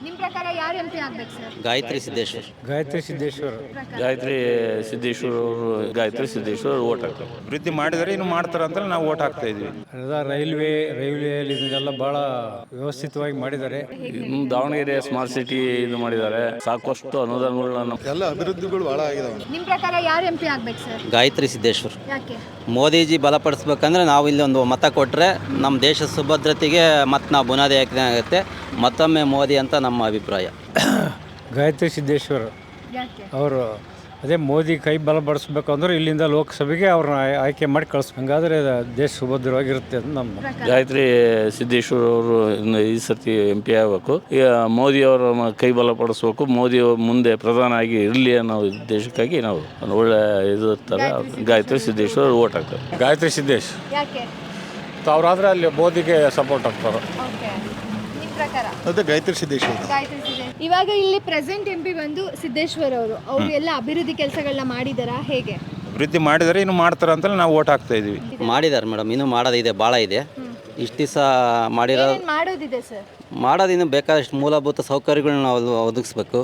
ನಿಮ್ಮ ಪ್ರಕಾರ ಯಾರು MP ಆಗ್ಬೇಕು ಸರ್? ಗಾಯತ್ರಿ ಸಿದ್ದೇಶ್ವರ್. ಗಾಯತ್ರಿ ಸಿದ್ದೇಶ್ವರ್ ಓಟ್ ಹಾಕ್ತಾರೆ. ಅಭಿವೃದ್ಧಿ ಮಾಡಿದರೆ ಇನ್ನು ಮಾಡ್ತಾರೆ ಅಂತ ನಾವು ಓಟ್ ಹಾಕ್ತಾ ಇದೀವಿ. ರೈಲ್ವೆಯಲ್ಲಿ ಇದನ್ನೆಲ್ಲ ಬಹಳ ವ್ಯವಸ್ಥಿತವಾಗಿ ಮಾಡಿದ್ದಾರೆ. ದಾವಣಗೆರೆ ಸ್ಮಾರ್ಟ್ ಸಿಟಿ ಇದು ಮಾಡಿದ್ದಾರೆ. ಸಾಕಷ್ಟು ಅನುದಾನಗಳನ್ನ ಎಲ್ಲ ಅಭಿವೃದ್ಧಿಗಳು ಬಹಳ ಆಗಿದಾವೆ. ನಿಮ್ಮ ಪ್ರಕಾರ ಯಾರು MP ಆಗ್ಬೇಕು ಸರ್? ಗಾಯತ್ರಿ ಸಿದ್ದೇಶ್ವರ್. ಯಾಕೆ? ಮೋದಿಜಿ ಬಲಪಡಿಸ್ಬೇಕಂದ್ರೆ ನಾವು ಇಲ್ಲಿ ಒಂದು ಮತ ಕೊಟ್ಟರೆ ನಮ್ಮ ದೇಶದ ಸುಭದ್ರತೆಗೆ ಮತ್ತು ನಾವು ಬುನಾದಿ ಆಗುತ್ತೆ. ಮತ್ತೊಮ್ಮೆ ಮೋದಿ ಅಂತ ನಮ್ಮ ಅಭಿಪ್ರಾಯ. ಗಾಯತ್ರಿ ಸಿದ್ದೇಶ್ವರ್ ಯಾಕೆ? ಅವರು ಅದೇ ಮೋದಿ ಕೈ ಬಲಪಡಿಸ್ಬೇಕು ಅಂದ್ರೆ ಇಲ್ಲಿಂದ ಲೋಕಸಭೆಗೆ ಅವ್ರನ್ನ ಆಯ್ಕೆ ಮಾಡಿ ಕಳಿಸ್ಬೇಕು. ಹಂಗಾದ್ರೆ ದೇಶ ಸುಭದ್ರವಾಗಿರುತ್ತೆ ಅಂತ ನಮ್ಮ ಗಾಯತ್ರಿ ಸಿದ್ದೇಶ್ವರ್ ಅವರು ಈ ಸರ್ತಿ MP ಆಗಬೇಕು. ಮೋದಿ ಅವರ ಕೈ ಬಲಪಡಿಸ್ಬೇಕು. ಮೋದಿ ಮುಂದೆ ಪ್ರಧಾನ ಆಗಿ ಇರಲಿ ಅನ್ನೋ ಉದ್ದೇಶಕ್ಕಾಗಿ ನಾವು ಒಂದು ಒಳ್ಳೆ ಇದು ಇರ್ತಾರೆ. ಗಾಯತ್ರಿ ಸಿದ್ದೇಶ್ವರ್ ಓಟ್ ಹಾಕ್ತಾರೆ. ಗಾಯತ್ರಿ ಸಿದ್ದೇಶ್ ಯಾಕೆ? ಅವರಾದ್ರೆ ಅಲ್ಲಿ ಮೋದಿಗೆ ಸಪೋರ್ಟ್ ಆಗ್ತಾರೆ. ಓಕೆ. ನಿಮ್ಮ ಪ್ರಕಾರ? ಅದೇ ಗಾಯತ್ರಿ ಸಿದ್ದೇಶ್ವರ. ಗಾಯತ್ರಿ ಸಿದ್ದೇಶ್ವರ್. ಇವಾಗ ಇಲ್ಲಿ ಪ್ರೆಸೆಂಟ್ MP ಬಂದು ಸಿದ್ದೇಶ್ವರ್ ಅವರು ಎಲ್ಲ ಅಭಿವೃದ್ಧಿ ಕೆಲಸಗಳನ್ನ ಮಾಡಿದಾರಾ ಹೇಗೆ? ಅಭಿವೃದ್ಧಿ ಮಾಡಿದರೆ ಇನ್ನು ಮಾಡ್ತಾರೆ ಅಂತ ನಾವು ಓಟ್ ಹಾಕ್ತಾ ಇದೀವಿ. ಮಾಡಿದ್ದಾರೆ ಮೇಡಮ್, ಇನ್ನೂ ಮಾಡೋದಿದೆ, ಭಾಳ ಇದೆ. ಇಷ್ಟು ದಿವಸ ಏನೇನ್ ಮಾಡೋದಿದೆ ಸರ್? ಮಾಡೋದಿನ್ನು ಬೇಕಾದಷ್ಟು ಮೂಲಭೂತ ಸೌಕರ್ಯಗಳನ್ನ ನಾವು ಒದಗಿಸ್ಬೇಕು.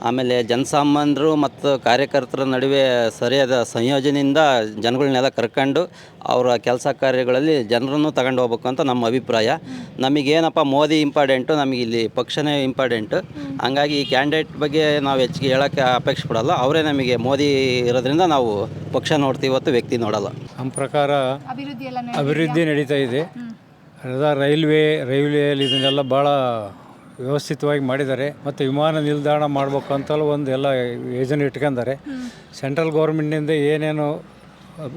ಆಮೇಲೆ ಜನಸಾಮಾನ್ಯರು ಮತ್ತು ಕಾರ್ಯಕರ್ತರ ನಡುವೆ ಸರಿಯಾದ ಸಂಯೋಜನೆಯಿಂದ ಜನಗಳನ್ನೆಲ್ಲ ಕರ್ಕೊಂಡು ಅವರ ಕೆಲಸ ಕಾರ್ಯಗಳಲ್ಲಿ ಜನರನ್ನು ತಗೊಂಡು ಹೋಗ್ಬೇಕು ಅಂತ ನಮ್ಮ ಅಭಿಪ್ರಾಯ. ನಮಗೇನಪ್ಪ ಮೋದಿ ಇಂಪಾರ್ಟೆಂಟು, ನಮಗೆ ಇಲ್ಲಿ ಪಕ್ಷನೇ ಇಂಪಾರ್ಟೆಂಟು. ಹಂಗಾಗಿ ಈ ಕ್ಯಾಂಡಿಡೇಟ್ ಬಗ್ಗೆ ನಾವು ಹೆಚ್ಚಿಗೆ ಹೇಳೋಕ್ಕೆ ಅಪೇಕ್ಷೆ ಪಡಲ್ಲ. ಅವರೇ ನಮಗೆ ಮೋದಿ ಇರೋದ್ರಿಂದ ನಾವು ಪಕ್ಷ ನೋಡ್ತೀವಿ, ಇವತ್ತು ವ್ಯಕ್ತಿ ನೋಡಲ್ಲ. ನಮ್ಮ ಪ್ರಕಾರ ಅಭಿವೃದ್ಧಿ ನಡೀತಾ ಇದೆ. ರೈಲ್ವೆಯಲ್ಲಿ ಇದನ್ನೆಲ್ಲ ಭಾಳ ವ್ಯವಸ್ಥಿತವಾಗಿ ಮಾಡಿದ್ದಾರೆ. ಮತ್ತು ವಿಮಾನ ನಿಲ್ದಾಣ ಮಾಡ್ಬೇಕು ಅಂತಲೂ ಒಂದು ಎಲ್ಲ ಯೋಜನೆ ಇಟ್ಕೊಂಡಿದ್ದಾರೆ. ಸೆಂಟ್ರಲ್ ಗೌರ್ಮೆಂಟ್ನಿಂದ ಏನೇನು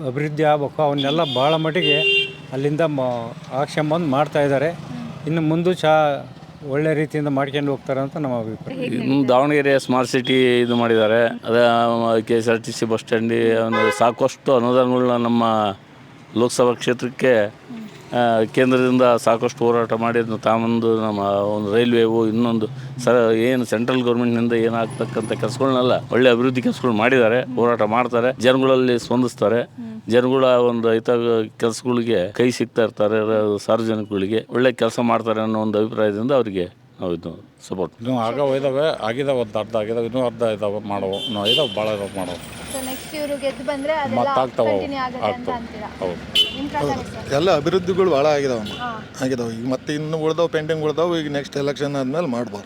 ಅಭಿವೃದ್ಧಿ ಆಗಬೇಕು ಅವನ್ನೆಲ್ಲ ಭಾಳ ಮಟ್ಟಿಗೆ ಅಲ್ಲಿಂದ ಆಕ್ಷನ್ ಮಾಡ್ತಾ ಇದ್ದಾರೆ. ಇನ್ನು ಮುಂದೆ ಒಳ್ಳೆ ರೀತಿಯಿಂದ ಮಾಡ್ಕೊಂಡು ಹೋಗ್ತಾರೆ ಅಂತ ನಮ್ಮ ಅಭಿಪ್ರಾಯ. ದಾವಣಗೆರೆ ಸ್ಮಾರ್ಟ್ ಸಿಟಿ ಇದು ಮಾಡಿದ್ದಾರೆ. ಅದೇ KSRTC ಬಸ್ ಸ್ಟ್ಯಾಂಡ್ ಸಾಕಷ್ಟು ಅನುದಾನಗಳನ್ನ ನಮ್ಮ ಲೋಕಸಭಾ ಕ್ಷೇತ್ರಕ್ಕೆ ಕೇಂದ್ರದಿಂದ ಸಾಕಷ್ಟು ಹೋರಾಟ ಮಾಡಿ ಅದನ್ನು ತಾಮಂದು ನಮ್ಮ ಒಂದು ರೈಲ್ವೆವು ಇನ್ನೊಂದು ಏನು ಸೆಂಟ್ರಲ್ ಗೌರ್ಮೆಂಟ್ನಿಂದ ಏನಾಗ್ತಕ್ಕಂಥ ಕೆಲಸಗಳನ್ನೆಲ್ಲ ಒಳ್ಳೆ ಅಭಿವೃದ್ಧಿ ಕೆಲಸಗಳು ಮಾಡಿದ್ದಾರೆ. ಹೋರಾಟ ಮಾಡ್ತಾರೆ, ಜನಗಳಲ್ಲಿ ಸ್ಪಂದಿಸ್ತಾರೆ. ಜನಗಳ ಒಂದು ಹಿತ ಕೆಲಸಗಳಿಗೆ ಕೈ ಸಿಗ್ತಾ ಇರ್ತಾರೆ. ಸಾರ್ವಜನಿಕಗಳಿಗೆ ಒಳ್ಳೆ ಕೆಲಸ ಮಾಡ್ತಾರೆ ಅನ್ನೋ ಒಂದು ಅಭಿಪ್ರಾಯದಿಂದ ಅವರಿಗೆ ನಾವು ಇದು ಸಪೋರ್ಟ್. ಇನ್ನೂ ಆಗಿದಾವೆ ಒಂದು ಅರ್ಧ ಆಗಿದಾವೆ, ಇನ್ನೂ ಅರ್ಧ ಇದಾವೆ ಮಾಡವು, ಇನ್ನೂ ಇದಾವೆ ಭಾಳ ಇದಾವೆ ಮಾಡವು. ನೆಕ್ಸ್ಟ್ ಇವರು ಗೆದ್ದು ಬಂದ್ರೆ ಎಲ್ಲ ಅಭಿವೃದ್ಧಿಗಳು ಭಾಳ ಆಗಿದಾವೆ. ಈಗ ಮತ್ತೆ ಇನ್ನು ಉಳ್ದಾವೆ, ಪೆಂಡಿಂಗ್ ಉಳ್ದಾವೆ. ಈಗ ನೆಕ್ಸ್ಟ್ ಎಲೆಕ್ಷನ್ ಆದ್ಮೇಲೆ ಮಾಡ್ಬೋದು.